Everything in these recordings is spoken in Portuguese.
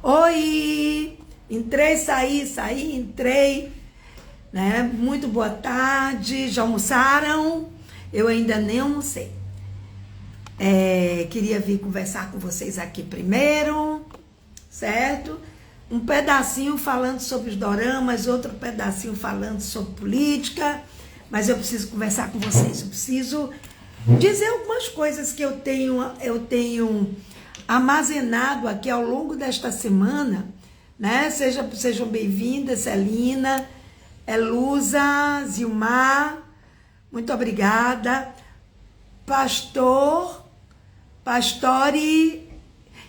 Oi! Entrei, saí, entrei. Né? Muito boa tarde. Já almoçaram? Eu ainda nem almocei. Queria vir conversar com vocês aqui primeiro, certo? Um pedacinho falando sobre os doramas, outro pedacinho falando sobre política, mas eu preciso conversar com vocês. Eu preciso dizer algumas coisas que eu tenho armazenado aqui ao longo desta semana, né? Sejam bem-vindas, Celina, Elusa, Zilmar, muito obrigada. Pastore,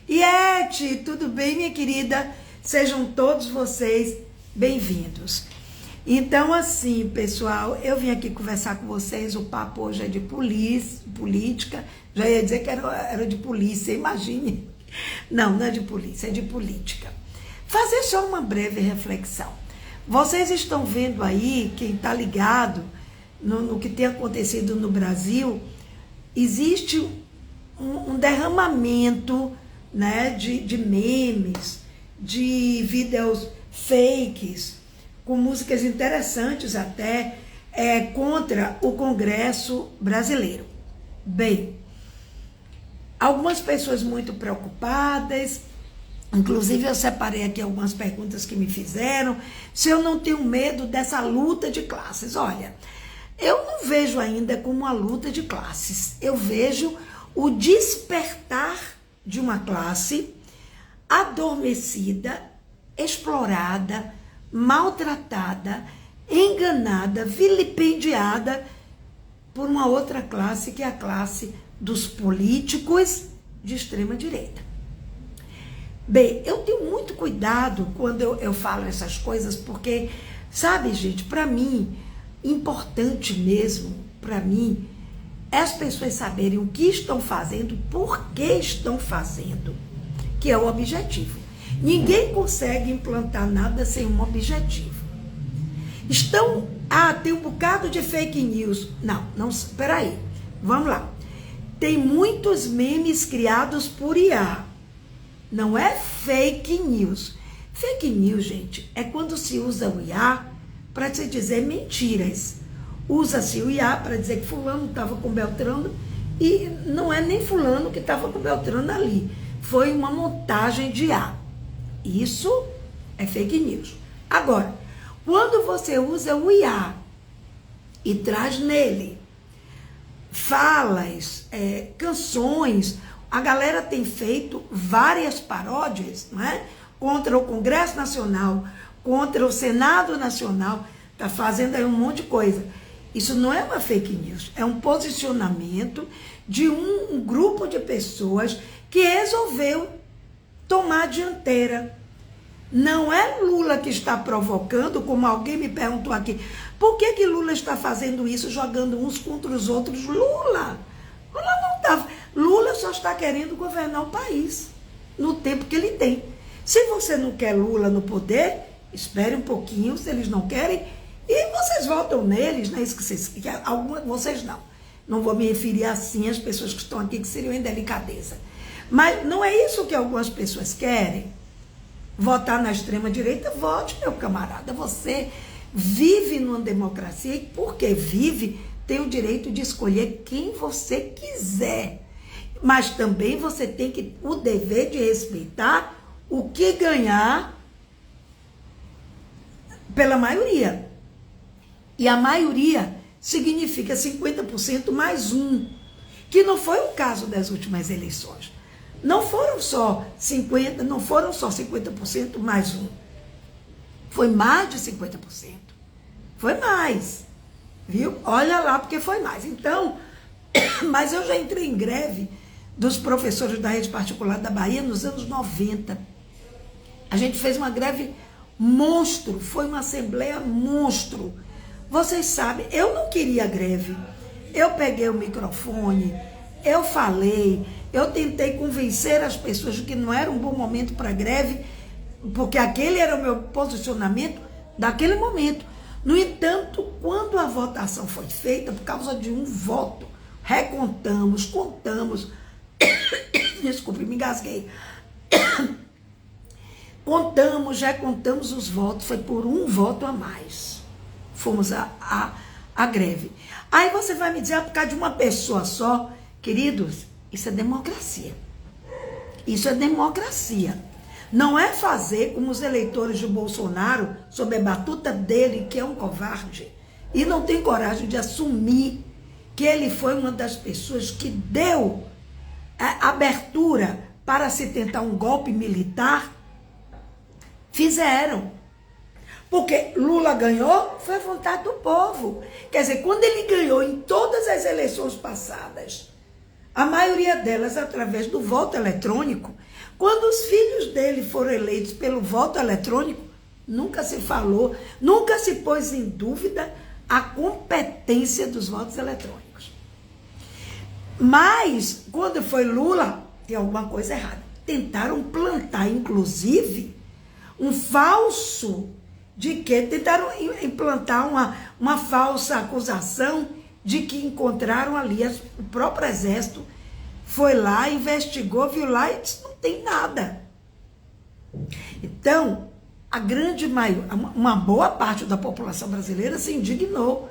Iete, tudo bem, minha querida? Sejam todos vocês bem-vindos. Então, assim, pessoal, eu vim aqui conversar com vocês, o papo hoje é de política, já ia dizer que era de polícia, imagine. Não é de polícia, é de política. Fazer só uma breve reflexão. Vocês estão vendo aí, quem está ligado no que tem acontecido no Brasil, existe um derramamento, né, de memes, de vídeos fakes, com músicas interessantes até, contra o Congresso brasileiro. Bem, algumas pessoas muito preocupadas, inclusive eu separei aqui algumas perguntas que me fizeram, se eu não tenho medo dessa luta de classes. Olha, eu não vejo ainda como uma luta de classes, eu vejo o despertar de uma classe adormecida, explorada, maltratada, enganada, vilipendiada por uma outra classe, que é a classe dos políticos de extrema direita. Bem, eu tenho muito cuidado quando eu falo essas coisas, porque, sabe, gente, para mim, importante mesmo, para mim, é as pessoas saberem o que estão fazendo, por que estão fazendo, que é o objetivo. Ninguém consegue implantar nada sem um objetivo. Tem um bocado de fake news. Não, peraí, vamos lá. Tem muitos memes criados por IA. Não é fake news. Fake news, gente, é quando se usa o IA para se dizer mentiras. Usa-se o IA para dizer que fulano estava com Beltrano e não é nem fulano que estava com Beltrano ali. Foi uma montagem de IA. Isso é fake news. Agora, quando você usa o IA e traz nele falas, canções, a galera tem feito várias paródias, né, contra o Congresso Nacional, contra o Senado Nacional, está fazendo aí um monte de coisa. Isso não é uma fake news, é um posicionamento de um grupo de pessoas que resolveu tomar a dianteira. Não é Lula que está provocando, como alguém me perguntou aqui, por que Lula está fazendo isso, jogando uns contra os outros? Lula não está. Lula só está querendo governar o país no tempo que ele tem. Se você não quer Lula no poder, espere um pouquinho, se eles não querem, e vocês votam neles, não é isso que vocês querem. Vocês não vou me referir assim às pessoas que estão aqui, que seriam em delicadeza. Mas não é isso que algumas pessoas querem. Votar na extrema-direita, vote, meu camarada. Você vive numa democracia e, porque vive, tem o direito de escolher quem você quiser. Mas também você tem o dever de respeitar o que ganhar pela maioria. E a maioria significa 50% mais um, que não foi o caso das últimas eleições. Não foram só 50% mais um. Foi mais de 50%. Foi mais. Viu? Olha lá, porque foi mais. Então, mas eu já entrei em greve dos professores da rede particular da Bahia nos anos 90. A gente fez uma greve monstro, foi uma assembleia monstro. Vocês sabem, eu não queria greve. Eu peguei o microfone, eu falei, eu tentei convencer as pessoas de que não era um bom momento para greve, porque aquele era o meu posicionamento daquele momento. No entanto, quando a votação foi feita, por causa de um voto, recontamos, contamos, desculpe, me engasguei, já contamos os votos, foi por um voto a mais. Fomos à greve. Aí você vai me dizer, por causa de uma pessoa só, queridos, isso é democracia. Isso é democracia. Não é fazer como os eleitores de Bolsonaro, sob a batuta dele, que é um covarde, e não tem coragem de assumir que ele foi uma das pessoas que deu abertura para se tentar um golpe militar. Fizeram. Porque Lula ganhou, foi a vontade do povo. Quer dizer, quando ele ganhou em todas as eleições passadas, a maioria delas através do voto eletrônico, quando os filhos dele foram eleitos pelo voto eletrônico, nunca se falou, nunca se pôs em dúvida a competência dos votos eletrônicos. Mas, quando foi Lula, tem alguma coisa errada. Tentaram plantar, inclusive, um falso de que tentaram implantar uma falsa acusação de que encontraram ali, o próprio exército foi lá, investigou, viu lá e disse, não tem nada. Então, a grande maioria, uma boa parte da população brasileira se indignou.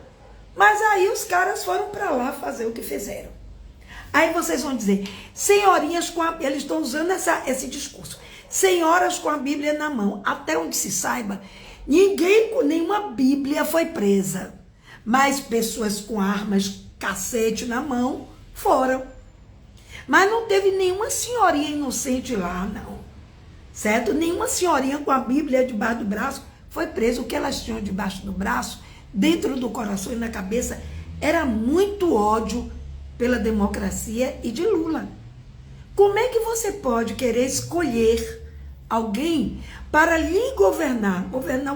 Mas aí os caras foram para lá fazer o que fizeram. Aí vocês vão dizer, senhorinhas eles estão usando esse discurso, senhoras com a Bíblia na mão. Até onde se saiba, ninguém com nenhuma Bíblia foi presa. Mas pessoas com armas, cacete na mão, foram. Mas não teve nenhuma senhorinha inocente lá, não. Certo? Nenhuma senhorinha com a Bíblia debaixo do braço foi presa. O que elas tinham debaixo do braço, dentro do coração e na cabeça, era muito ódio pela democracia e de Lula. Como é que você pode querer escolher alguém para lhe governar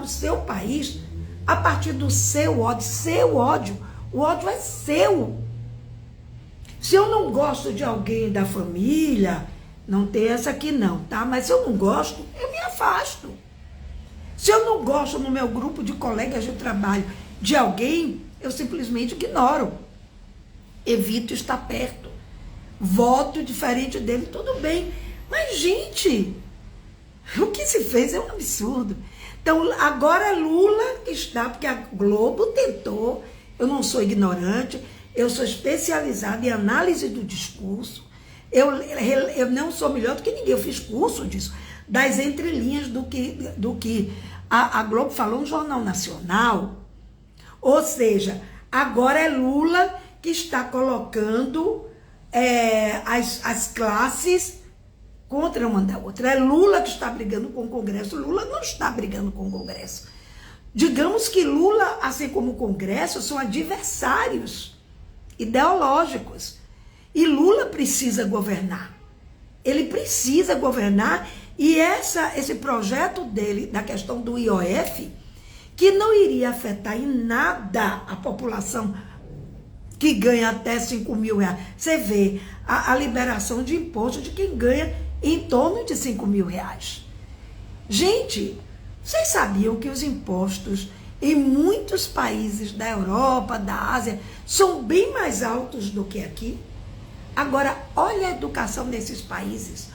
o seu país a partir do seu ódio? O ódio é seu. Se eu não gosto de alguém da família, não tem essa aqui não, tá? Mas se eu não gosto, eu me afasto. Se eu não gosto no meu grupo de colegas de trabalho de alguém, eu simplesmente ignoro. Evito estar perto. Voto diferente dele, tudo bem. Mas, gente, o que se fez é um absurdo. Então, agora Lula está, porque a Globo tentou, eu não sou ignorante, eu sou especializada em análise do discurso, eu não sou melhor do que ninguém, eu fiz curso disso, das entrelinhas do que a Globo falou no Jornal Nacional. Ou seja, agora é Lula que está colocando as classes contra uma da outra. É Lula que está brigando com o Congresso. Lula não está brigando com o Congresso. Digamos que Lula, assim como o Congresso, são adversários ideológicos. E Lula precisa governar. Ele precisa governar e esse projeto dele, da questão do IOF, que não iria afetar em nada a população que ganha até 5 mil reais. Você vê a liberação de imposto de quem ganha em torno de 5 mil reais. Gente, vocês sabiam que os impostos em muitos países da Europa, da Ásia, são bem mais altos do que aqui? Agora, olha a educação desses países.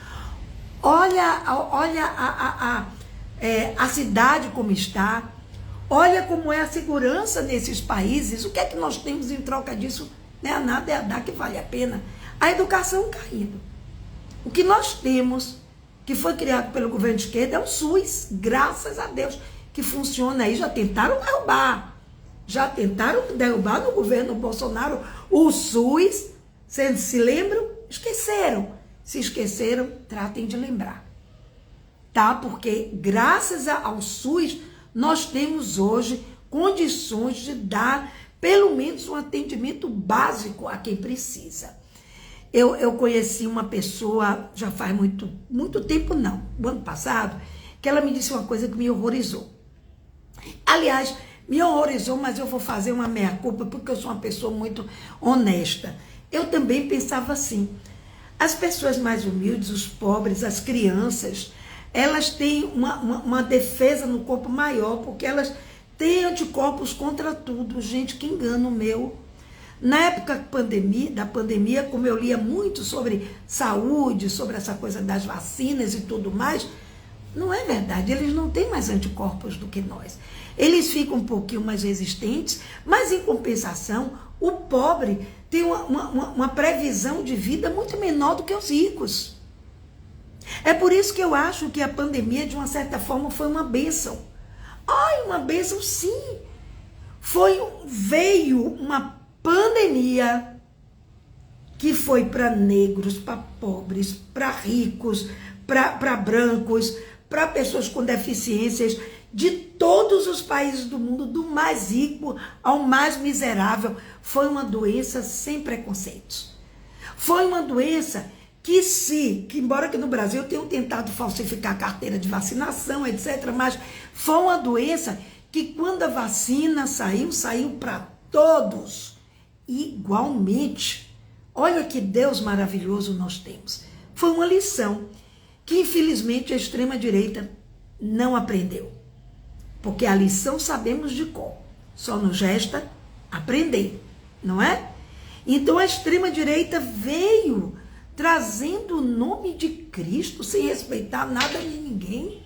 Olha a cidade como está. Olha como é a segurança nesses países. O que é que nós temos em troca disso? Não é nada, é a dar que vale a pena. A educação caindo. O que nós temos, que foi criado pelo governo de esquerda, é o SUS. Graças a Deus que funciona aí. Já tentaram derrubar no governo Bolsonaro o SUS. Vocês se lembram? Esqueceram. Se esqueceram, tratem de lembrar. Tá? Porque graças ao SUS, nós temos hoje condições de dar pelo menos um atendimento básico a quem precisa. Eu conheci uma pessoa, já faz muito tempo não, o ano passado, que ela me disse uma coisa que me horrorizou. Aliás, me horrorizou, mas eu vou fazer uma meia-culpa porque eu sou uma pessoa muito honesta. Eu também pensava assim, as pessoas mais humildes, os pobres, as crianças, elas têm uma defesa no corpo maior, porque elas têm anticorpos contra tudo. Gente, que engano meu. Na época da pandemia, como eu lia muito sobre saúde, sobre essa coisa das vacinas e tudo mais, Não é verdade, eles não têm mais anticorpos do que nós. Eles ficam um pouquinho mais resistentes, mas em compensação, o pobre tem uma previsão de vida muito menor do que os ricos. É por isso que eu acho que a pandemia, de uma certa forma, foi uma bênção. Ai, uma bênção, sim. Veio uma pandemia que foi para negros, para pobres, para ricos, para brancos, para pessoas com deficiências, de todos os países do mundo, do mais rico ao mais miserável. Foi uma doença sem preconceitos. Foi uma doença que embora que no Brasil tenham tentado falsificar a carteira de vacinação, etc., mas foi uma doença que quando a vacina saiu para todos igualmente. Olha que Deus maravilhoso nós temos. Foi uma lição que infelizmente a extrema-direita não aprendeu. Porque a lição sabemos de cor, só nos resta aprender, não é? Então a extrema-direita veio trazendo o nome de Cristo sem respeitar nada de ninguém,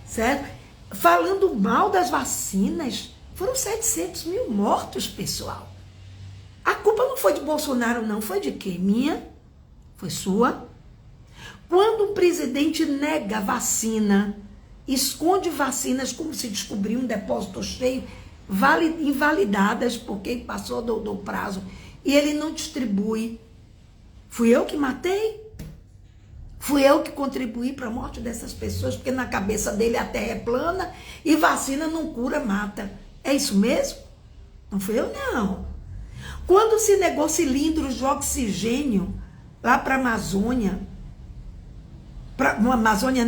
certo? Falando mal das vacinas. Foram 700 mil mortos, pessoal. A culpa não foi de Bolsonaro, não. Foi de quem? Minha? Foi sua? Quando um presidente nega vacina, esconde vacinas como se descobriu um depósito cheio, invalidadas porque passou do prazo, e ele não distribui. Fui eu que matei? Fui eu que contribuí para a morte dessas pessoas, porque na cabeça dele a terra é plana e vacina não cura, mata. É isso mesmo? Não fui eu, não. Quando se negou cilindros de oxigênio lá para a Amazônia,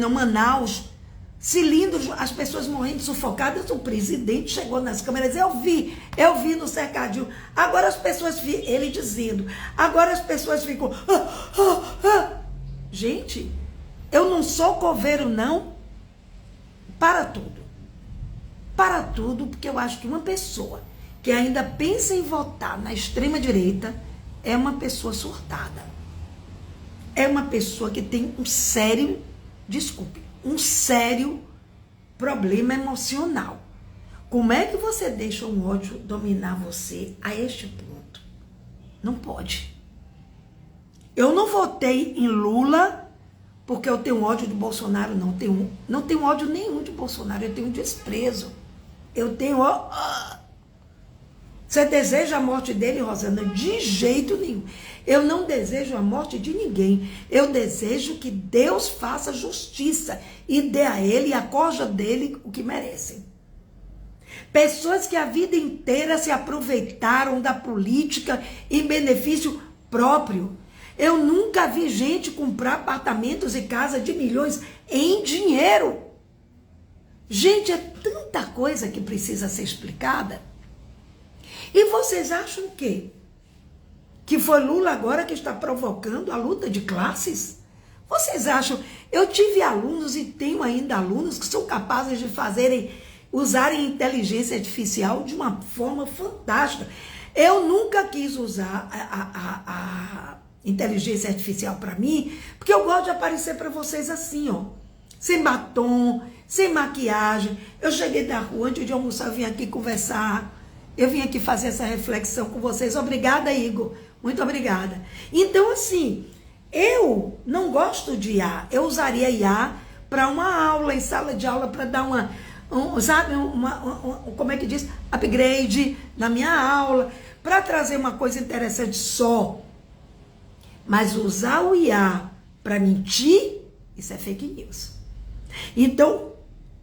Manaus, cilindros, as pessoas morrendo sufocadas, o presidente chegou nas câmeras, eu vi no cercadinho, agora as pessoas, ele dizendo, agora as pessoas ficam, Gente, eu não sou coveiro, não, para tudo, porque eu acho que uma pessoa que ainda pensa em votar na extrema-direita é uma pessoa surtada. É uma pessoa que tem um sério problema emocional. Como é que você deixa um ódio dominar você a este ponto? Não pode. Eu não votei em Lula porque eu tenho ódio de Bolsonaro, não tenho ódio nenhum de Bolsonaro, eu tenho desprezo. Eu tenho... Você deseja a morte dele, Rosana? De jeito nenhum. Eu não desejo a morte de ninguém. Eu desejo que Deus faça justiça e dê a ele e a coja dele o que merecem. Pessoas que a vida inteira se aproveitaram da política em benefício próprio. Eu nunca vi gente comprar apartamentos e casas de milhões em dinheiro. Gente, é tanta coisa que precisa ser explicada. E vocês acham que foi Lula agora que está provocando a luta de classes? Vocês acham? Eu tive alunos e tenho ainda alunos que são capazes de usarem inteligência artificial de uma forma fantástica. Eu nunca quis usar a inteligência artificial para mim, porque eu gosto de aparecer para vocês assim, ó, sem batom, sem maquiagem. Eu cheguei da rua, antes de almoçar, eu vim aqui conversar, eu vim aqui fazer essa reflexão com vocês. Obrigada, Igor, muito obrigada. Então, assim, eu não gosto de IA, eu usaria IA para uma aula, em sala de aula, para dar como é que diz? Upgrade na minha aula, para trazer uma coisa interessante só. Mas usar o IA para mentir, isso é fake news. Então,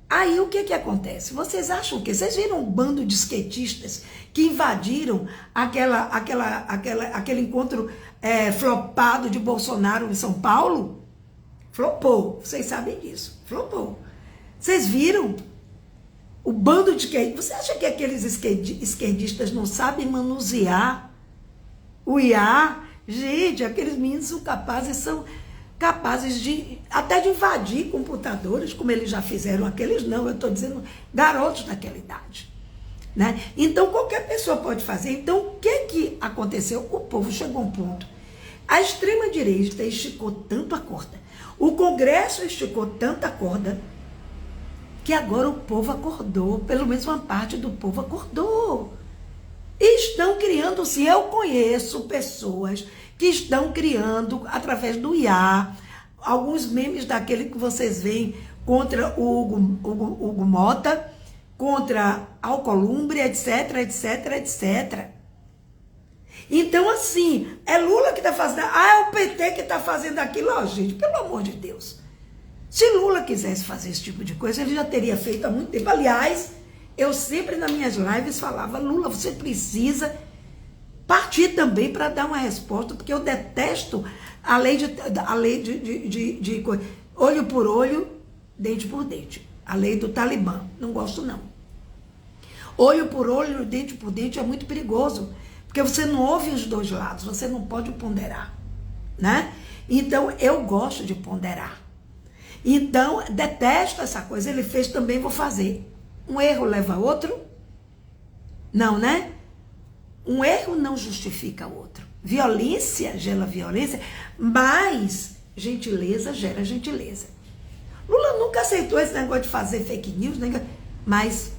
aí o que acontece? Vocês acham o quê? Vocês viram um bando de skatistas que invadiram aquele encontro flopado de Bolsonaro em São Paulo? Flopou, vocês sabem disso, flopou. Vocês viram? O bando de skatistas. Você acha que aqueles skatistas não sabem manusear o IA? Gente, aqueles meninos são capazes até de invadir computadores, como eles já fizeram. Aqueles não, eu estou dizendo garotos daquela idade, né? Então qualquer pessoa pode fazer. Então o que aconteceu? O povo chegou a um ponto. A extrema-direita esticou tanto a corda, O Congresso esticou tanta corda que agora o povo acordou, pelo menos uma parte do povo acordou. E estão criando, se eu conheço pessoas que estão criando, através do IA, alguns memes daquele que vocês veem contra o Hugo Mota, contra Alcolumbre, etc, etc, etc. Então, assim, é Lula que está fazendo, é o PT que está fazendo aquilo. Ó, gente, pelo amor de Deus. Se Lula quisesse fazer esse tipo de coisa, ele já teria feito há muito tempo. Aliás, eu sempre nas minhas lives falava, Lula, você precisa partir também para dar uma resposta, porque eu detesto a lei de olho por olho, dente por dente. A lei do Talibã. Não gosto, não. Olho por olho, dente por dente é muito perigoso, porque você não ouve os dois lados, você não pode ponderar, né? Então, eu gosto de ponderar. Então, detesto essa coisa. Ele fez, também vou fazer. Um erro leva a outro? Não, né? Um erro não justifica o outro. Violência gera violência, mas gentileza gera gentileza. Lula nunca aceitou esse negócio de fazer fake news, né? Mas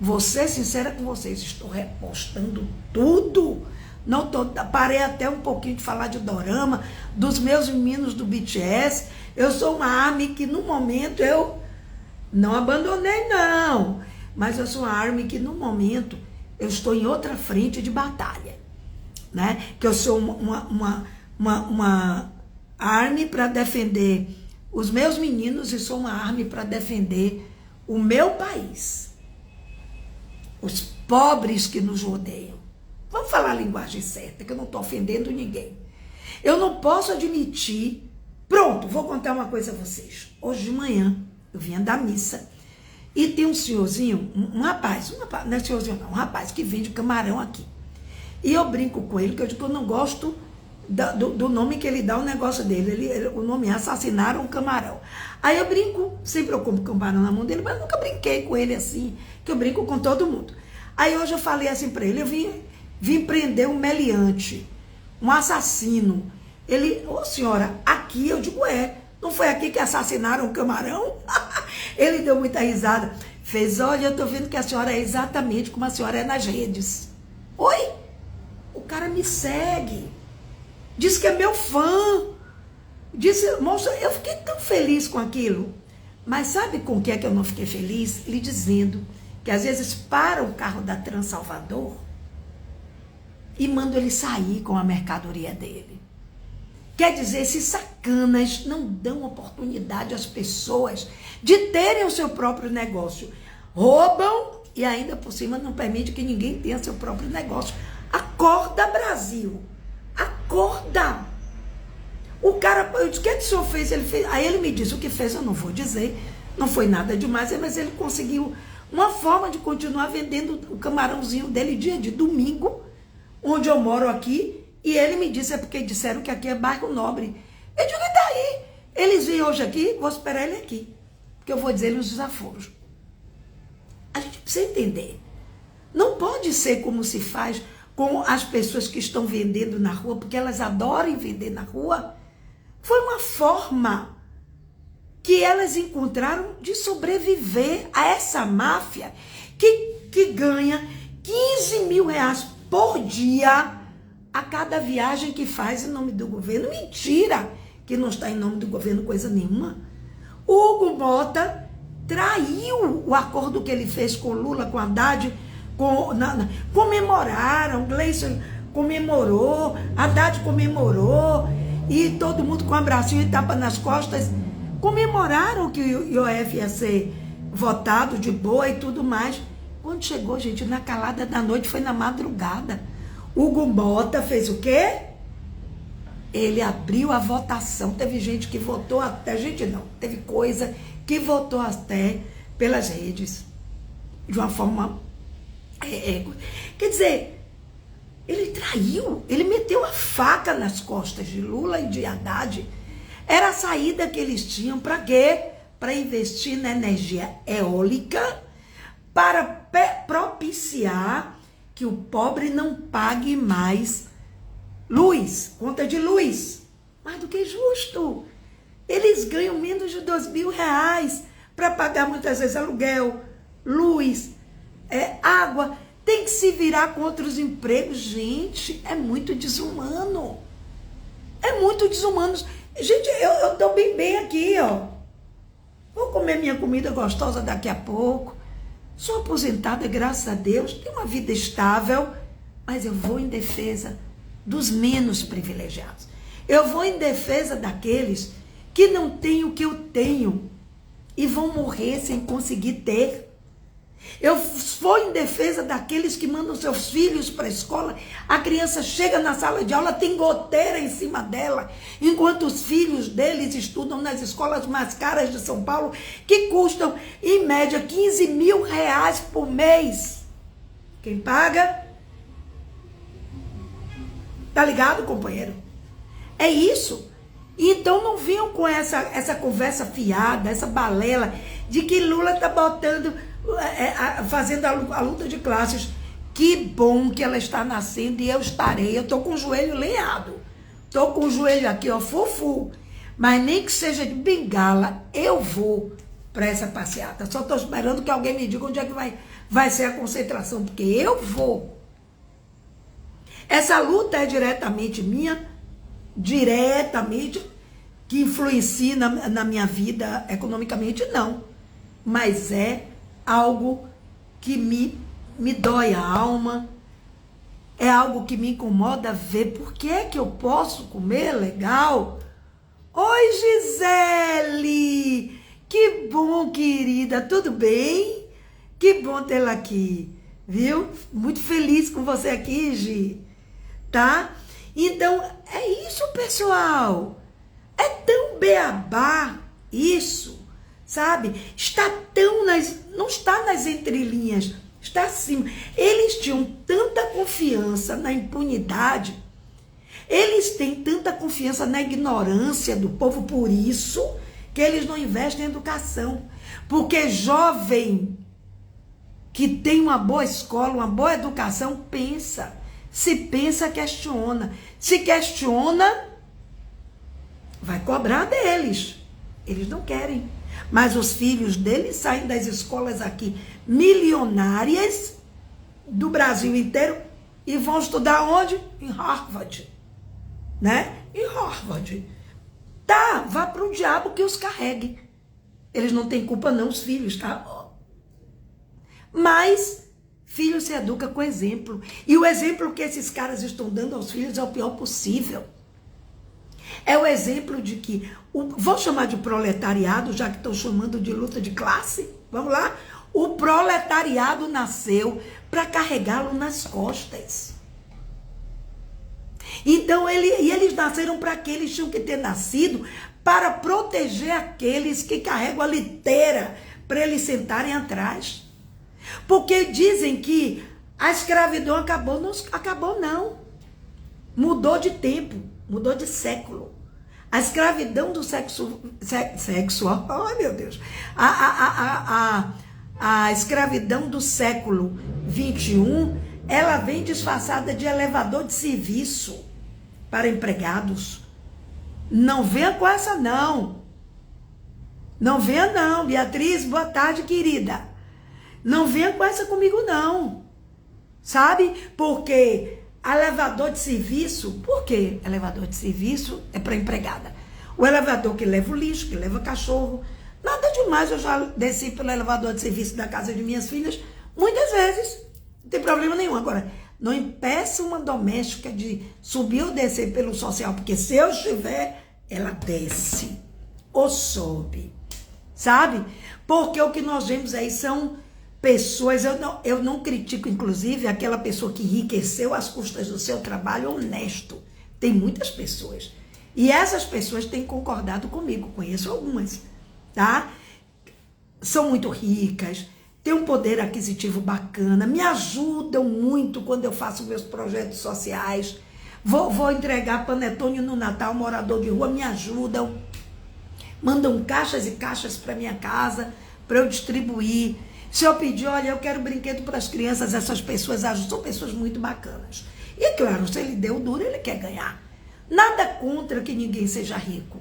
vou ser sincera com vocês, estou repostando tudo. Não tô, parei até um pouquinho de falar de dorama, dos meus meninos do BTS. Eu sou uma ARMY que no momento eu não abandonei, não. Mas eu sou uma ARMY que no momento eu estou em outra frente de batalha, né? Que eu sou uma ARMY para defender os meus meninos e sou uma ARMY para defender o meu país. Os pobres que nos rodeiam. Vamos falar a linguagem certa, que eu não estou ofendendo ninguém. Eu não posso admitir... Pronto, vou contar uma coisa a vocês. Hoje de manhã, eu vinha da missa, e tem um senhorzinho, um rapaz, não é senhorzinho não, um rapaz que vende camarão aqui. E eu brinco com ele, que eu digo que eu não gosto do nome que ele dá ao negócio dele. O nome é Assassinaram um Camarão. Aí eu brinco, sempre eu como camarão na mão dele, mas eu nunca brinquei com ele assim, que eu brinco com todo mundo. Aí hoje eu falei assim para ele, eu vim prender um meliante, um assassino. Ele, ô senhora, aqui, eu digo, não foi aqui que assassinaram um camarão? Ele deu muita risada, fez, olha, eu tô vendo que a senhora é exatamente como a senhora é nas redes. Oi? O cara me segue, diz que é meu fã, disse, moça, eu fiquei tão feliz com aquilo. Mas sabe com o que é que eu não fiquei feliz? Ele dizendo que às vezes para o carro da Transalvador e manda ele sair com a mercadoria dele. Quer dizer, esses sacanas não dão oportunidade às pessoas de terem o seu próprio negócio. Roubam e ainda por cima não permite que ninguém tenha seu próprio negócio. Acorda, Brasil! Acorda! O cara, eu disse, o que o senhor fez? Ele fez? Aí ele me disse, o que fez eu não vou dizer, não foi nada demais, mas ele conseguiu uma forma de continuar vendendo o camarãozinho dele dia de domingo, onde eu moro aqui. E ele me disse, é porque disseram que aqui é bairro nobre. Eu digo, e daí? Eles vêm hoje aqui, vou esperar ele aqui. Porque eu vou dizer nos desaforos. A gente precisa entender. Não pode ser como se faz com as pessoas que estão vendendo na rua, porque elas adoram vender na rua. Foi uma forma que elas encontraram de sobreviver a essa máfia que ganha 15 mil reais por dia a cada viagem que faz em nome do governo. Mentira que não está em nome do governo coisa nenhuma. O Hugo Mota traiu o acordo que ele fez com Lula, com Haddad, comemoraram, Gleison comemorou, Haddad comemorou, e todo mundo com um abracinho e tapa nas costas, comemoraram que o IOF ia ser votado de boa e tudo mais. Quando chegou, gente, na calada da noite, foi na madrugada, Hugo Mota fez o quê? Ele abriu a votação. Teve gente que votou até... Gente, não. Teve coisa que votou até pelas redes. De uma forma... Quer dizer, ele traiu. Ele meteu a faca nas costas de Lula e de Haddad. Era a saída que eles tinham. Para quê? Para investir na energia eólica, para propiciar que o pobre não pague mais luz, conta de luz. Mais do que justo. Eles ganham menos de R$ 2.000 para pagar muitas vezes aluguel, luz, água. Tem que se virar com outros empregos. Gente, é muito desumano. É muito desumano. Gente, eu estou bem aqui, ó. Vou comer minha comida gostosa daqui a pouco. Sou aposentada, graças a Deus. Tenho uma vida estável. Mas eu vou em defesa dos menos privilegiados. Eu vou em defesa daqueles que não têm o que eu tenho e vão morrer sem conseguir ter. Eu vou em defesa daqueles que mandam seus filhos para a escola. A criança chega na sala de aula, tem goteira em cima dela, enquanto os filhos deles estudam nas escolas mais caras de São Paulo, que custam, em média, R$ 15.000 por mês. Quem paga? Tá ligado, companheiro? É isso. Então não venham com essa conversa fiada, essa balela de que Lula tá botando, fazendo a luta de classes. Que bom que ela está nascendo e eu estarei. Eu tô com o joelho lenhado. Tô com o joelho aqui, ó, fufu. Mas nem que seja de bengala, eu vou para essa passeata. Só tô esperando que alguém me diga onde é que vai ser a concentração, porque eu vou. Essa luta é diretamente minha, que influencia na minha vida economicamente, não. Mas é algo que me dói a alma, é algo que me incomoda ver. Por que é que eu posso comer legal? Oi, Gisele! Que bom, querida, tudo bem? Que bom tê-la aqui, viu? Muito feliz com você aqui, Gi. Tá? Então, é isso, pessoal. É tão beabá isso, sabe? Não está nas entrelinhas, está acima. Eles tinham tanta confiança na impunidade, eles têm tanta confiança na ignorância do povo, por isso que eles não investem em educação. Porque jovem que tem uma boa escola, uma boa educação, pensa. Se pensa, questiona. Se questiona, vai cobrar deles. Eles não querem. Mas os filhos deles saem das escolas aqui milionárias do Brasil inteiro e vão estudar onde? Em Harvard. Né? Em Harvard. Tá, vá para o diabo que os carregue. Eles não têm culpa não, os filhos, tá? Mas filho se educa com exemplo. E o exemplo que esses caras estão dando aos filhos é o pior possível. É o exemplo de que, vou chamar de proletariado, já que estão chamando de luta de classe. Vamos lá? O proletariado nasceu para carregá-lo nas costas. Então, eles nasceram para quê? Eles tinham que ter nascido para proteger aqueles que carregam a liteira para eles sentarem atrás. Porque dizem que a escravidão acabou. Não acabou, não. Mudou de tempo, mudou de século. A escravidão do sexo, oh meu Deus, a escravidão do século XXI, ela vem disfarçada de elevador de serviço para empregados. Não venha com essa, não. Não venha, não. Beatriz, boa tarde, querida. Não venha com essa comigo, não. Sabe? Porque elevador de serviço, por quê? Elevador de serviço é para empregada. O elevador que leva o lixo, que leva cachorro, nada demais. Eu já desci pelo elevador de serviço da casa de minhas filhas muitas vezes. Não tem problema nenhum. Agora, não impeça uma doméstica de subir ou descer pelo social, porque se eu estiver, ela desce ou sobe. Sabe? Porque o que nós vemos aí são pessoas, eu não critico, inclusive, aquela pessoa que enriqueceu às custas do seu trabalho honesto. Tem muitas pessoas. E essas pessoas têm concordado comigo, conheço algumas, tá? São muito ricas, têm um poder aquisitivo bacana, me ajudam muito quando eu faço meus projetos sociais. Vou entregar panetone no Natal, morador de rua, me ajudam. Mandam caixas e caixas para minha casa, para eu distribuir. Se eu pedir, olha, eu quero brinquedo para as crianças, essas pessoas ajudam, são pessoas muito bacanas. E claro, se ele deu duro, ele quer ganhar. Nada contra que ninguém seja rico.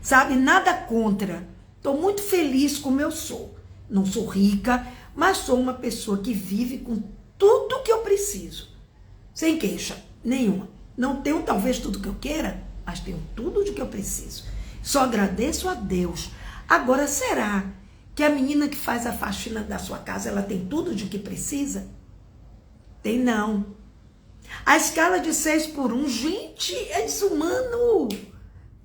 sabe? Nada contra. Estou muito feliz como eu sou. Não sou rica, mas sou uma pessoa que vive com tudo que eu preciso. Sem queixa nenhuma. Não tenho talvez tudo que eu queira, mas tenho tudo de que eu preciso. Só agradeço a Deus. Agora, será que a menina que faz a faxina da sua casa, ela tem tudo de que precisa? Tem não. A escala de 6 por 1, gente, é desumano.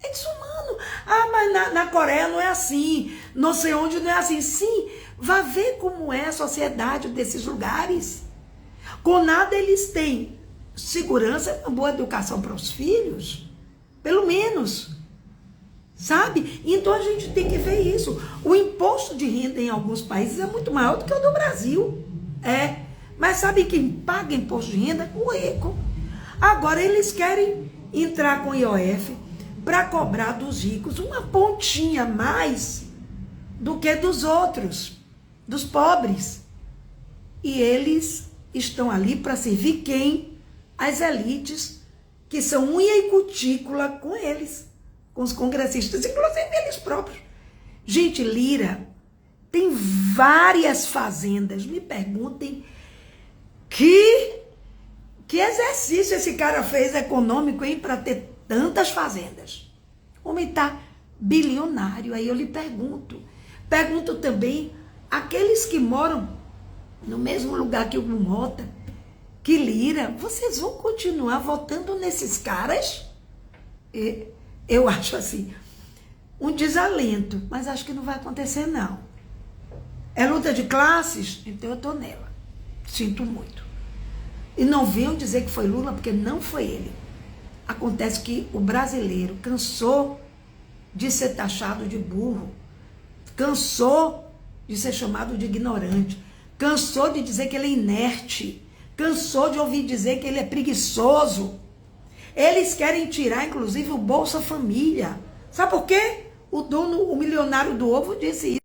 É desumano. Ah, mas na Coreia não é assim. Não sei onde não é assim. Sim, vá ver como é a sociedade desses lugares. Com nada eles têm segurança, uma boa educação para os filhos. Pelo menos. Sabe? Então a gente tem que ver isso. O imposto de renda em alguns países é muito maior do que o do Brasil. É. Mas sabe quem paga imposto de renda? O rico. Agora eles querem entrar com o IOF para cobrar dos ricos uma pontinha a mais do que dos outros, dos pobres. E eles estão ali para servir quem? As elites, que são unha e cutícula com eles, com os congressistas, inclusive eles próprios. Gente, Lira tem várias fazendas. Me perguntem que exercício esse cara fez econômico, hein, para ter tantas fazendas. O homem está bilionário. Aí eu lhe pergunto também aqueles que moram no mesmo lugar que o Mota, que Lira, vocês vão continuar votando nesses caras? Eu acho assim, um desalento, mas acho que não vai acontecer não. É luta de classes? Então eu tô nela. Sinto muito. E não venham dizer que foi Lula, porque não foi ele. Acontece que o brasileiro cansou de ser taxado de burro, cansou de ser chamado de ignorante, cansou de dizer que ele é inerte, cansou de ouvir dizer que ele é preguiçoso. Eles querem tirar, inclusive, o Bolsa Família. Sabe por quê? O milionário do ovo disse isso.